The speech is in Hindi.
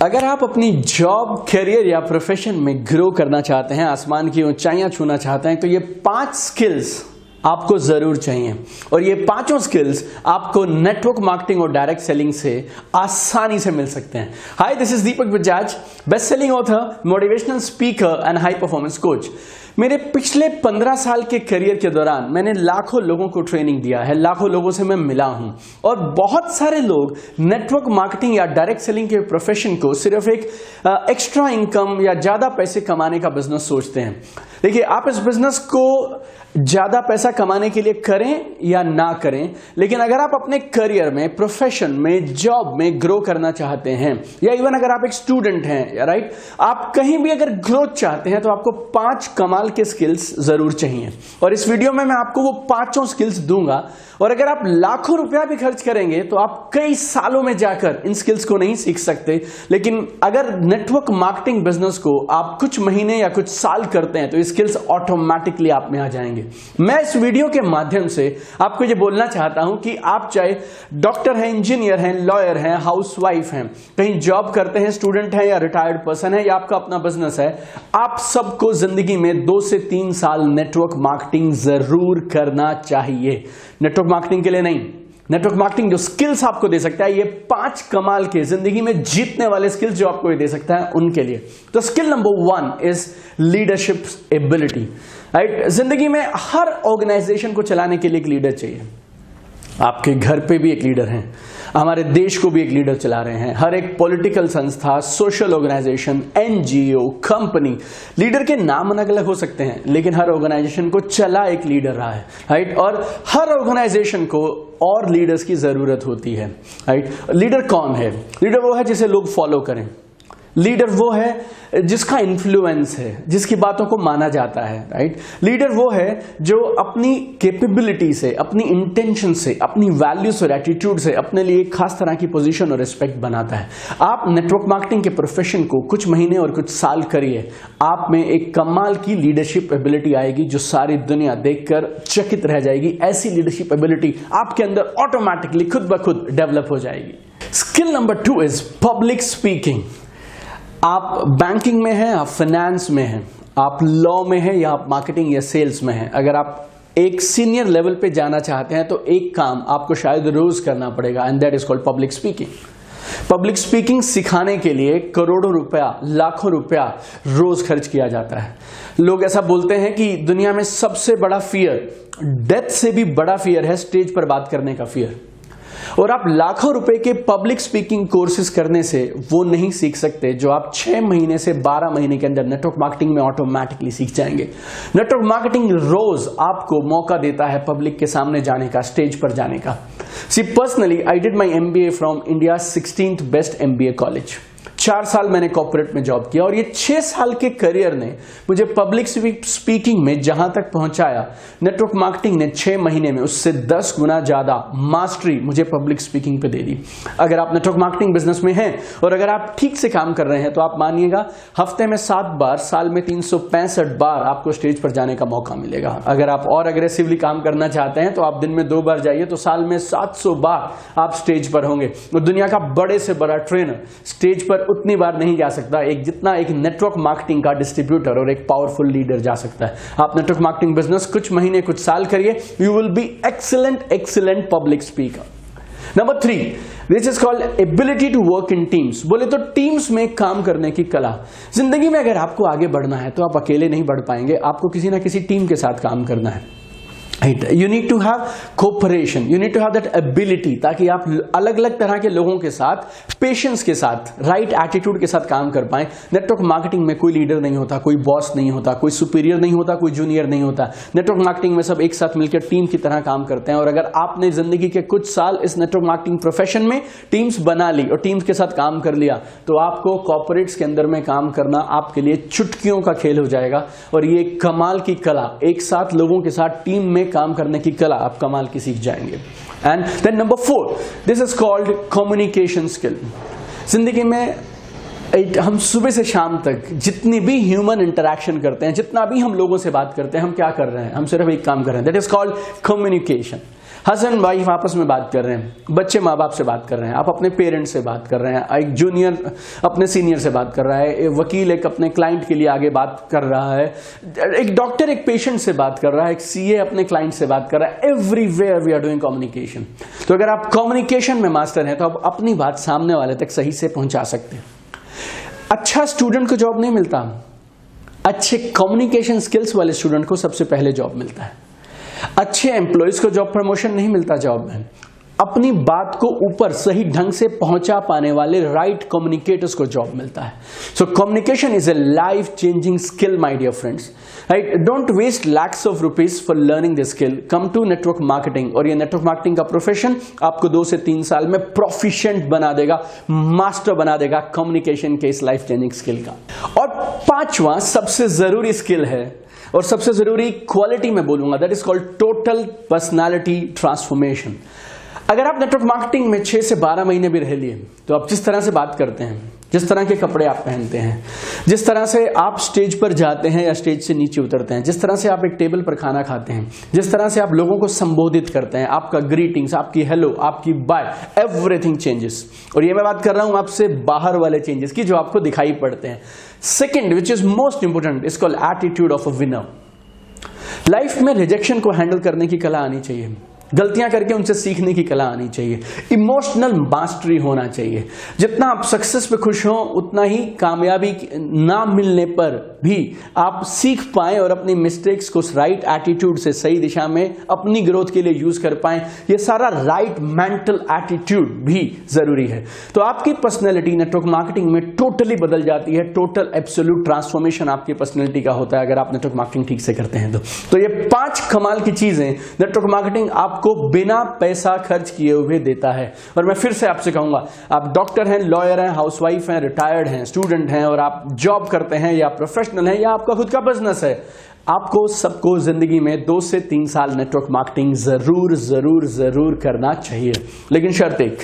अगर आप अपनी जॉब, करियर या प्रोफेशन में ग्रो करना चाहते हैं, आसमान की ऊंचाइयां छूना चाहते हैं, तो ये 5 स्किल्स आपको जरूर चाहिए। और ये 5 स्किल्स आपको नेटवर्क मार्केटिंग और डायरेक्ट सेलिंग से आसानी से मिल सकते हैं। Hi, this is Deepak Bajaj, best selling author, motivational speaker and high performance coach. मेरे पिछले 15 साल के करियर के दौरान मैंने लाखों लोगों को ट्रेनिंग दिया है, लाखों लोगों से मैं मिला हूं, और बहुत सारे लोग नेटवर्क मार्केटिंग या डायरेक्ट सेलिंग के प्रोफेशन को सिर्फ एक एक्स्ट्रा इनकम या ज्यादा पैसे कमाने का बिजनेस सोचते हैं। देखिए, आप इस बिजनेस को ज्यादा पैसा कमाने के लिए करें या ना करें, लेकिन अगर आप अपने करियर में, प्रोफेशन में, जॉब में ग्रो करना चाहते हैं, या इवन अगर आप एक स्टूडेंट हैं, राइट, आप कहीं भी अगर ग्रोथ चाहते हैं, तो आपको 5 कमाल के स्किल्स जरूर चाहिए। और इस वीडियो में मैं आपको वो 5 स्किल्स दूंगा। और अगर आप लाखों रुपया भी खर्च करेंगे तो आप कई सालों में जाकर इन स्किल्स को नहीं सीख सकते, लेकिन अगर नेटवर्क मार्केटिंग बिजनेस को आप कुछ महीने या कुछ साल करते हैं तो ये स्किल्स ऑटोमेटिकली आप में आ जाएंगे। मैं इस वीडियो के माध्यम से आपको ये बोलना चाहता हूं कि आप चाहे डॉक्टर हैं, इंजीनियर हैं, लॉयर हैं, हाउसवाइफ हैं, कहीं जॉब करते हैं, स्टूडेंट हैं या रिटायर्ड पर्सन है, या आपका अपना बिजनेस है, आप सबको जिंदगी में 2 से 3 साल नेटवर्क मार्केटिंग जरूर करना चाहिए। नेटवर्क मार्केटिंग के लिए नहीं, नेटवर्क मार्केटिंग जो स्किल्स आपको दे सकता है, ये 5 कमाल के जिंदगी में जीतने वाले स्किल्स जो आपको ये दे सकता है, उनके लिए। तो skill number 1 is leadership ability. Right, जिंदगी में हर ऑर्गेनाइजेशन को चलाने के लिए एक लीडर चाहिए। आपके घर पे भी एक लीडर है, हमारे देश को भी एक लीडर चला रहे हैं। हर एक पॉलिटिकल संस्था, social organisation, NGO, company, leader के नाम अलग अलग हो सकते हैं, लेकिन हर ऑर्गेनाइजेशन को चला एक लीडर रहा है। राइट, और हर ऑर्गेनाइजेशन को और लीडर्स की जरूरत होती है। राइट, लीडर कौन है? लीडर वो है जिसे लोग फॉलो करें। लीडर वो है जिसका इन्फ्लुएंस है, जिसकी बातों को माना जाता है। राइट, लीडर वो है जो अपनी कैपेबिलिटी से, अपनी इंटेंशन से, अपनी वैल्यूज और एटीट्यूड से अपने लिए एक खास तरह की पोजीशन और रिस्पेक्ट बनाता है। आप नेटवर्क मार्केटिंग के प्रोफेशन को कुछ महीने और कुछ साल करिए, आप में एक कमाल की लीडरशिप एबिलिटी आएगी जो सारी दुनिया देखकर चकित रह जाएगी। ऐसी लीडरशिप एबिलिटी आपके अंदर ऑटोमेटिकली खुद ब खुद डेवलप हो जाएगी। Skill number 2 is public speaking. आप बैंकिंग में हैं, आप फाइनेंस में हैं, आप लॉ में हैं, या आप मार्केटिंग या सेल्स में हैं, अगर आप एक सीनियर लेवल पे जाना चाहते हैं तो एक काम आपको शायद रोज करना पड़ेगा, and that is called public speaking. Public speaking सिखाने के लिए करोड़ों रुपया, लाखों रुपया रोज खर्च किया जाता है। लोग ऐसा बोलते हैं कि दुनिया में सबसे बड़ा फियर, डेथ से भी बड़ा फियर है स्टेज पर बात करने का फियर। और आप लाखों रुपए के पब्लिक स्पीकिंग कोर्सेज करने से वो नहीं सीख सकते जो आप 6 महीने से 12 महीने के अंदर नेटवर्क मार्केटिंग में ऑटोमेटिकली सीख जाएंगे। नेटवर्क मार्केटिंग रोज आपको मौका देता है पब्लिक के सामने जाने का, स्टेज पर जाने का। See personally I did my MBA from India 16th best MBA college. 4 साल मैंने कॉर्पोरेट में जॉब किया, और ये 6 साल के करियर ने मुझे पब्लिक स्पीकिंग में जहां तक पहुंचाया, नेटवर्क मार्केटिंग ने 6 महीने में उससे 10 गुना ज्यादा मास्टरी मुझे पब्लिक स्पीकिंग पे दे दी। अगर आप नेटवर्क मार्केटिंग बिजनेस में हैं और अगर आप ठीक से काम कर रहे हैं तो आप मानिएगा हफ्ते में 7 बार, साल में 365 बार आपको स्टेज पर जाने का मौका मिलेगा। अगर आप और अग्रेसिवली काम करना चाहते हैं तो आप दिन में 2 बार जाइए, तो साल में 700 बार आप स्टेज पर होंगे। और दुनिया का बड़े से बड़ा ट्रेनर स्टेज पर उतनी बार नहीं जा सकता जितना एक नेटवर्क मार्केटिंग का डिस्ट्रीब्यूटर और एक पावरफुल लीडर जा सकता है। आप नेटवर्क मार्केटिंग बिजनेस कुछ महीने, कुछ साल करिए, you will be excellent public speaker. Number 3, this is called ability to work in teams. बोले तो टीम्स में काम करने की कला। जिंदगी में अगर आपको आगे बढ़ना है तो आप अकेले नहीं बढ़ पाएंगे, आपको किसी ना किसी टीम के साथ काम करना है। You need to have cooperation, you need to have that ability, ताकि आप अलग अलग तरह के लोगों के साथ, पेशेंस के साथ, राइट एटीट्यूड के साथ काम कर पाएं। नेटवर्क मार्केटिंग में कोई लीडर नहीं होता, कोई बॉस नहीं होता, कोई सुपीरियर नहीं होता, कोई जूनियर नहीं होता। नेटवर्क मार्केटिंग में सब एक साथ मिलकर टीम की तरह काम करते हैं। और अगर आपने जिंदगी के कुछ साल इस नेटवर्क मार्केटिंग प्रोफेशन में टीम्स बना ली और टीम्स के साथ काम कर लिया, तो आपको कॉर्पोरेट्स के अंदर में काम करना आपके लिए चुटकियों का खेल हो जाएगा। और ये कमाल की कला, एक साथ लोगों के साथ टीम में काम करने की कला आप कमाल की सीख जाएंगे। And then number 4, this is called communication skill. जिंदगी में हम सुबह से शाम तक जितनी भी ह्यूमन इंटरैक्शन करते हैं, जितना भी हम लोगों से बात करते हैं, हम क्या कर रहे हैं? हम सिर्फ एक काम कर रहे हैं, that is called communication. Husband wife आपस में बात कर रहे हैं, बच्चे माँ बाप से बात कर रहे हैं, आप अपने पेरेंट्स से बात कर रहे हैं, एक जूनियर अपने सीनियर से बात कर रहा है, एक वकील एक अपने क्लाइंट के लिए आगे बात कर रहा है, एक डॉक्टर एक पेशेंट से बात कर रहा है, एक सीए अपने क्लाइंट से बात कर रहा है। Everywhere we are doing communication. तो अगर आप कम्युनिकेशन में मास्टर हैं तो आप अपनी बात सामने वाले तक सही से पहुंचा सकते हैं। अच्छा स्टूडेंट को जॉब नहीं मिलता, अच्छे कम्युनिकेशन स्किल्स वाले स्टूडेंट को सबसे पहले जॉब मिलता है। अच्छे एम्प्लॉयज को जॉब प्रमोशन नहीं मिलता जॉब में, अपनी बात को ऊपर सही ढंग से पहुंचा पाने वाले राइट कम्युनिकेटर्स को जॉब मिलता है। So communication is a life changing skill my dear friends, right? Don't waste lakhs of rupees for learning this skill, come to network marketing. और ये नेटवर्क मार्केटिंग का प्रोफेशन आपको 2 से 3 साल में प्रोफिशिएंट बना देगा, मास्टर बना देगा कम्युनिकेशन के इस लाइफ चेंजिंग स्किल का। और 5वां सबसे जरूरी स्किल है और सबसे जरूरी क्वालिटी में बोलूंगा, that is called total personality transformation. अगर आप नेटवर्क मार्केटिंग में 6 से 12 महीने भी रह लिए तो आप जिस तरह से बात करते हैं, जिस तरह के कपड़े आप पहनते हैं, जिस तरह से आप स्टेज पर जाते हैं या स्टेज से नीचे उतरते हैं, जिस तरह से आप एक टेबल पर खाना खाते हैं, जिस तरह से आप लोगों को संबोधित करते हैं, आपका ग्रीटिंग्स, आपकी हेलो, आपकी बाय, एवरीथिंग चेंजेस। और ये मैं बात कर रहा हूं आपसे बाहर वाले चेंजेस की जो आपको दिखाई पड़ते हैं। Second, which is most important, is called attitude of a winner. Life में रिजेक्शन को हैंडल करने की कला आनी चाहिए, गलतियां करके उनसे सीखने की कला आनी चाहिए, इमोशनल मास्टरी होना चाहिए। जितना आप सक्सेस पे खुश हो उतना ही कामयाबी ना मिलने पर भी आप सीख पाएं और अपनी मिस्टेक्स को राइट एटीट्यूड से सही दिशा में अपनी ग्रोथ के लिए यूज कर पाएं। ये सारा राइट मेंटल एटीट्यूड भी जरूरी है। तो आपकी पर्सनैलिटी नेटवर्क मार्केटिंग में टोटली बदल जाती है। टोटल एब्सोल्यूट ट्रांसफॉर्मेशन आपकी पर्सनैलिटी का होता है अगर आप नेटवर्क मार्केटिंग ठीक से करते हैं तो ये 5 कमाल की चीजें नेटवर्क मार्केटिंग आपको बिना पैसा खर्च किए हुए देता है। और मैं फिर से आपसे कहूंगा, आप डॉक्टर हैं, लॉयर हैं, हाउसवाइफ हैं, रिटायर्ड हैं, स्टूडेंट हैं और आप जॉब करते हैं या प्रोफेशनल हैं या आपका खुद का बिजनेस है, आपको सबको जिंदगी में 2 से 3 साल नेटवर्क मार्केटिंग जरूर जरूर जरूर करना चाहिए। लेकिन शर्त एक,